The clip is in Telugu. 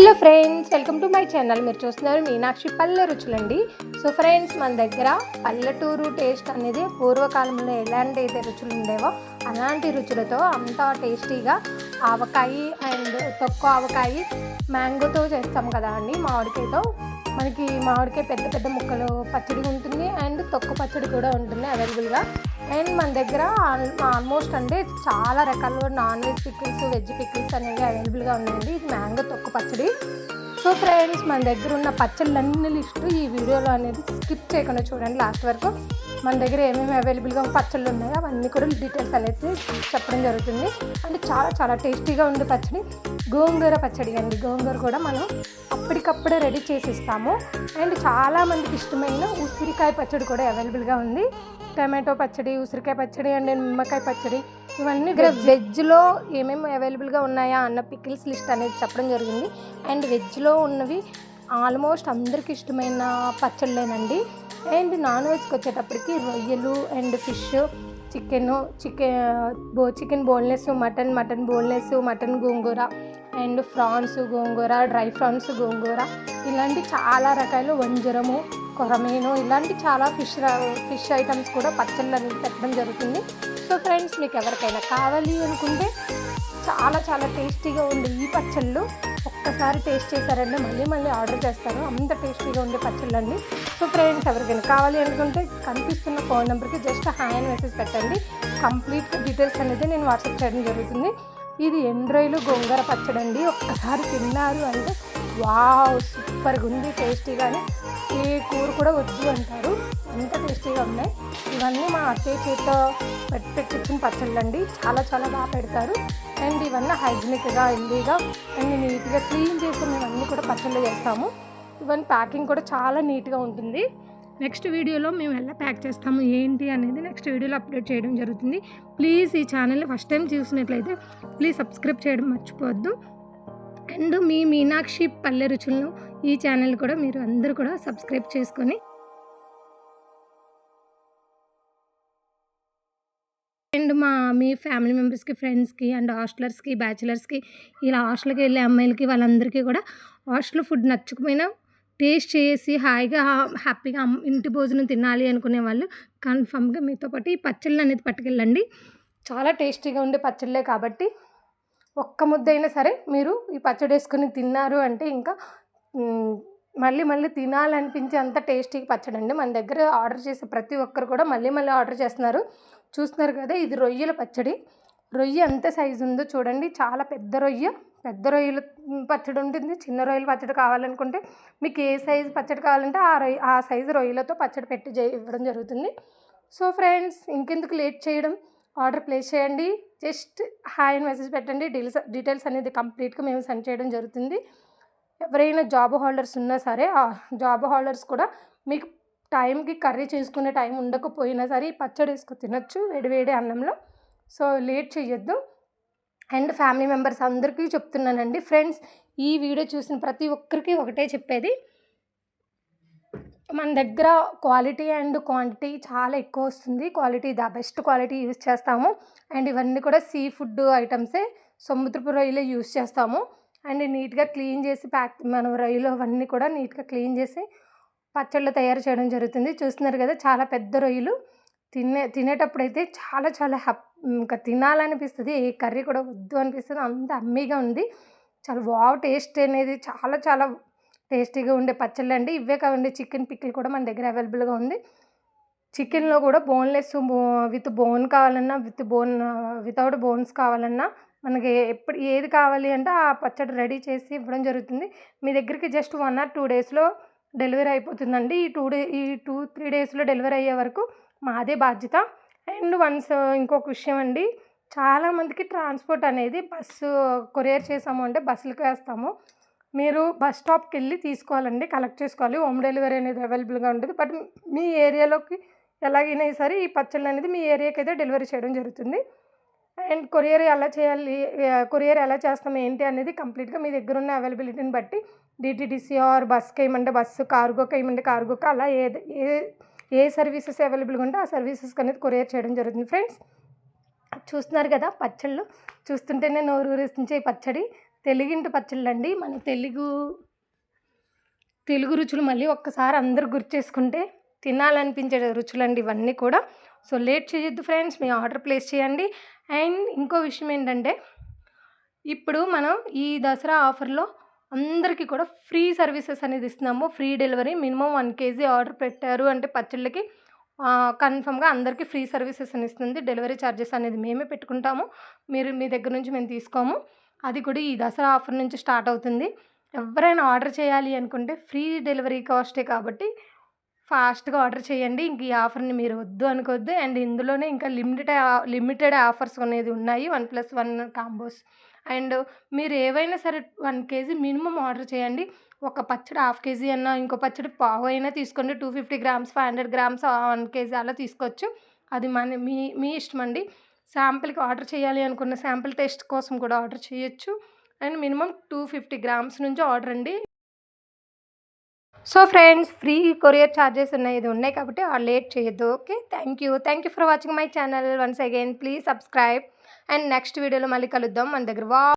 Hello friends, welcome to my channel. మీరు చూస్తున్నారు మీనాక్షి పల్లె రుచులండి. సో ఫ్రెండ్స్, మన దగ్గర పల్లెటూరు టేస్ట్ అనేది పూర్వకాలంలో ఎలాంటి అయితే రుచులు ఉండేవో అలాంటి రుచులతో అంత టేస్టీగా ఆవకాయ అండ్ తొక్కు ఆవకాయ మ్యాంగోతో చేస్తాం కదా అండి. మామిడికాయతో మనకి మామిడికాయ పెద్ద పెద్ద ముక్కలు పచ్చడి ఉంటుంది అండ్ తొక్కు పచ్చడి కూడా ఉంటుంది అవైలబుల్గా. అండ్ మన దగ్గర ఆల్మోస్ట్ అంటే చాలా రకాల non veg pickles, veg pickles అనేవి అవైలబుల్గా ఉన్నాయండి. ఇది మ్యాంగో తొక్కు పచ్చడి. సో ఫ్రెండ్స్, మన దగ్గర ఉన్న పచ్చళ్ళన్నీ లిస్టు ఈ వీడియోలో అనేది స్కిప్ చేయకుండా చూడండి లాస్ట్ వరకు. మన దగ్గర ఏమేమి అవైలబుల్గా పచ్చళ్ళు ఉన్నాయో అవన్నీ కూడా డీటెయిల్స్ అనేది చెప్పడం జరుగుతుంది. అంటే చాలా చాలా టేస్టీగా ఉండే పచ్చడి గోంగూర పచ్చడి అండి. గోంగూర కూడా మనం అప్పటికప్పుడే రెడీ చేసి ఇస్తాము. అండ్ చాలామందికి ఇష్టమైన ఉసిరికాయ పచ్చడి కూడా అవైలబుల్గా ఉంది. టమాటో పచ్చడి, ఉసిరికాయ పచ్చడి అండ్ నిమ్మకాయ పచ్చడి, ఇవన్నీ వెజ్లో ఏమేమి అవైలబుల్గా ఉన్నాయా అన్న పికిల్స్ లిస్ట్ అనేది చెప్పడం జరిగింది. అండ్ వెజ్లో ఉన్నవి ఆల్మోస్ట్ అందరికి ఇష్టమైన పచ్చళ్ళేనండి. అండ్ నాన్ వెజ్కి వచ్చేటప్పటికి రొయ్యలు and fish, chicken boneless, mutton boneless, mutton gongura and prawns gongura, dry prawns gongura, ఇలాంటి చాలా రకాలు, వంజరము, కొరమేను, ఇలాంటి చాలా ఫిష్ ఐటమ్స్ కూడా పచ్చళ్ళు అనేది పెట్టడం జరుగుతుంది. సో ఫ్రెండ్స్, మీకు ఎవరికైనా కావాలి అనుకుంటే చాలా చాలా టేస్టీగా ఉండే ఈ పచ్చళ్ళు ఒక్కసారి టేస్ట్ చేశారంటే మళ్ళీ ఆర్డర్ చేస్తారు. అంత టేస్టీగా ఉండే పచ్చళ్ళు అండి. సో ఫ్రెండ్స్, ఎవరికైనా కావాలి అనుకుంటే కనిపిస్తున్న ఫోన్ నెంబర్కి జస్ట్ హాయ్ అని మెసేజ్ పెట్టండి. కంప్లీట్ డీటెయిల్స్ అనేది నేను వాట్సాప్ చేయడం జరుగుతుంది. ఇది ఎండ్రాయిలు గోంగూర పచ్చడి అండి. ఒక్కసారి తిన్నారు అంటే వావ్ సూపర్గా ఉంది, టేస్టీగానే. ఏ కూర కూడా వద్దు అంటారు, అంత టేస్టీగా ఉన్నాయి. ఇవన్నీ మా అత్తయ్య చేతితో పెట్టించిన పచ్చళ్ళు అండి. చాలా చాలా బాగా పెడతారు. అండ్ ఇవన్నీ హైజీనిక్గా, హెల్దీగా అండ్ నీట్గా క్లీన్ చేసి మేము అన్నీ కూడా పచ్చళ్ళు చేస్తాము. ఇవన్నీ ప్యాకింగ్ కూడా చాలా నీట్గా ఉంటుంది. నెక్స్ట్ వీడియోలో మేము ఎలా ప్యాక్ చేస్తాము ఏంటి అనేది నెక్స్ట్ వీడియోలో అప్లోడ్ చేయడం జరుగుతుంది. ప్లీజ్ ఈ ఛానల్ని ఫస్ట్ టైం చూసినట్లయితే ప్లీజ్ సబ్స్క్రైబ్ చేయడం మర్చిపోవద్దు. అండ్ మీ మీనాక్షి పల్లె రుచులను ఈ ఛానల్ కూడా మీరు అందరూ కూడా సబ్స్క్రైబ్ చేసుకొని అండ్ మీ ఫ్యామిలీ మెంబర్స్కి, ఫ్రెండ్స్కి అండ్ హాస్టలర్స్కి, బ్యాచిలర్స్కి, ఇలా హాస్టల్కి వెళ్ళే అమ్మాయిలకి వాళ్ళందరికీ కూడా హాస్టల్ ఫుడ్ నచ్చకపోయినా టేస్ట్ చేసి హాయిగా హ్యాపీగా ఇంటి భోజనం తినాలి అనుకునే వాళ్ళు కన్ఫామ్గా మీతో పాటు ఈ పచ్చళ్ళు అనేది పట్టుకెళ్ళండి. చాలా టేస్టీగా ఉండే పచ్చళ్ళే కాబట్టి ఒక్క ముద్దైనా సరే మీరు ఈ పచ్చడి వేసుకొని తిన్నారు అంటే ఇంకా మళ్ళీ తినాలనిపించే అంత టేస్టీ పచ్చడి అండి. మన దగ్గర ఆర్డర్ చేసే ప్రతి ఒక్కరు కూడా మళ్ళీ ఆర్డర్ చేస్తున్నారు. చూస్తున్నారు కదా, ఇది రొయ్యల పచ్చడి. రొయ్య ఎంత సైజు ఉందో చూడండి. చాలా పెద్ద రొయ్యల పచ్చడి ఉంటుంది. చిన్న రొయ్యల పచ్చడి కావాలనుకుంటే మీకు ఏ సైజు పచ్చడి కావాలంటే ఆ సైజు రొయ్యలతో పచ్చడి పెట్టి ఇవ్వడం జరుగుతుంది. సో ఫ్రెండ్స్, ఇంకెందుకు లేట్ చేయడం, ఆర్డర్ ప్లేస్ చేయండి. జస్ట్ హాయ్ అని మెసేజ్ పెట్టండి. డీటెయిల్స్ అనేది కంప్లీట్గా మేము సెండ్ చేయడం జరుగుతుంది. ఎవరైనా జాబ్ హోల్డర్స్ ఉన్నా సరే ఆ జాబ్ హోల్డర్స్ కూడా మీకు టైంకి కర్రీ చేసుకునే టైం ఉండకపోయినా సరే ఈ పచ్చడి వేసుకొని తినొచ్చు వేడి అన్నంలో. సో లేట్ చేయొద్దు. అండ్ ఫ్యామిలీ మెంబర్స్ అందరికీ చెప్తున్నానండి. ఫ్రెండ్స్, ఈ వీడియో చూసిన ప్రతి ఒక్కరికి ఒకటే చెప్పేది, మన దగ్గర క్వాలిటీ అండ్ క్వాంటిటీ చాలా ఎక్కువ వస్తుంది. క్వాలిటీ బెస్ట్ క్వాలిటీ యూజ్ చేస్తాము. అండ్ ఇవన్నీ కూడా సీ ఫుడ్ ఐటమ్సే, సముద్రపు రొయ్యలే యూజ్ చేస్తాము. అండ్ నీట్గా క్లీన్ చేసి మనం రొయ్యలు అవన్నీ కూడా నీట్గా క్లీన్ చేసి పచ్చళ్ళు తయారు చేయడం జరుగుతుంది. చూస్తున్నారు కదా, చాలా పెద్ద రొయ్యలు. తినేటప్పుడు అయితే చాలా చాలా ఇంకా తినాలనిపిస్తుంది. ఏ కర్రీ కూడా వద్దు అనిపిస్తుంది, అంత అమ్మీగా ఉంది. చాలా వావ్ టేస్ట్ అనేది చాలా చాలా టేస్టీగా ఉండే పచ్చళ్ళు అండి. ఇవే కావండి, చికెన్ పికిల్ కూడా మన దగ్గర అవైలబుల్గా ఉంది. చికెన్లో కూడా బోన్లెస్, విత్ బోన్ కావాలన్నా, వితౌట్ బోన్స్ కావాలన్నా మనకి ఏది కావాలి అంటే ఆ పచ్చడి రెడీ చేసి ఇవ్వడం జరుగుతుంది. మీ దగ్గరికి జస్ట్ 1 or 2 డేస్లో డెలివరీ అయిపోతుందండి. ఈ 2-3 డేస్లో డెలివరీ అయ్యే వరకు మాదే బాధ్యత. అండ్ ఇంకొక విషయం అండి, చాలామందికి ట్రాన్స్పోర్ట్ అనేది బస్సు కొరియర్ చేసాము అంటే బస్సులకు వేస్తాము. మీరు బస్ స్టాప్కి వెళ్ళి తీసుకోవాలండి, కలెక్ట్ చేసుకోవాలి. హోమ్ డెలివరీ అనేది అవైలబుల్గా ఉంటుంది. బట్ మీ ఏరియాలోకి ఎలాగైనా సరే ఈ పచ్చళ్ళు అనేది మీ ఏరియాకి అయితే డెలివరీ చేయడం జరుగుతుంది. అండ్ కొరియర్ ఎలా చేస్తాం ఏంటి అనేది కంప్లీట్గా మీ దగ్గర ఉన్న అవైలబిలిటీని బట్టి డిటీడీసీ ఆర్ బస్కి ఏమంటే బస్సు, కార్గోకి ఏమంటే కార్గోకి, అలా ఏ సర్వీసెస్ అవైలబుల్గా ఉంటే ఆ సర్వీసెస్కి అనేది కొరియర్ చేయడం జరుగుతుంది. ఫ్రెండ్స్, చూస్తున్నారు కదా పచ్చళ్ళు, చూస్తుంటేనే నోరు ఊరిస్తుంచే ఈ పచ్చడి. తెలుగింటి పచ్చళ్ళండి. మన తెలుగు రుచులు మళ్ళీ ఒక్కసారి అందరూ గుర్తు చేసుకుంటే తినాలనిపించే రుచులండి ఇవన్నీ కూడా. సో లేట్ చేయొద్దు ఫ్రెండ్స్, మీ ఆర్డర్ ప్లేస్ చేయండి. అండ్ ఇంకో విషయం ఏంటంటే, ఇప్పుడు మనం ఈ దసరా ఆఫర్‌లో అందరికీ కూడా ఫ్రీ సర్వీసెస్ అనేది ఇస్తున్నాము. Free delivery minimum 1 KG order పెట్టారు అంటే పచ్చళ్ళకి కన్ఫర్మ్‌గా అందరికీ ఫ్రీ సర్వీసెస్ అని ఇస్తుంది. డెలివరీ చార్జెస్ అనేది మేమే పెట్టుకుంటాము. మీ దగ్గర నుంచి మేము తీసుకోము. అది కూడా ఈ దసరా ఆఫర్ నుంచి స్టార్ట్ అవుతుంది. ఎవరైనా ఆర్డర్ చేయాలి అనుకుంటే ఫ్రీ డెలివరీ కాస్టే కాబట్టి ఫాస్ట్‌గా ఆర్డర్ చేయండి. ఇంక ఈ ఆఫర్‌ని మీరు వద్దు అనుకోవద్దు. అండ్ ఇందులోనే ఇంకా లిమిటెడ్ ఆఫర్స్ అనేది ఉన్నాయి. 1+1 కాంబోస్. అండ్ మీరు ఏవైనా సరే 1 కేజీ మినిమమ్ ఆర్డర్ చేయండి. ఒక పచ్చడి హాఫ్ కేజీ అన్నా, ఇంకో పచ్చడి పావు అయినా తీసుకోండి. 250 గ్రామ్స్, 500 గ్రామ్స్, 1 కేజీ అలా తీసుకోవచ్చు. అది మీ ఇష్టమండి. శాంపిల్‌కి ఆర్డర్ చేయాలి అనుకున్న శాంపిల్ టేస్ట్ కోసం కూడా ఆర్డర్ చేయొచ్చు. అండ్ మినిమమ్ 250 గ్రామ్స్ నుంచి ఆర్డర్ అండి. So friends, free courier charges ఉన్నాయి కాబట్టి లేట్ చేయొద్దు. Okay. Thank you for watching my channel. Once again please subscribe. And next వీడియోలో మళ్ళీ కలుద్దాం. మన దగ్గర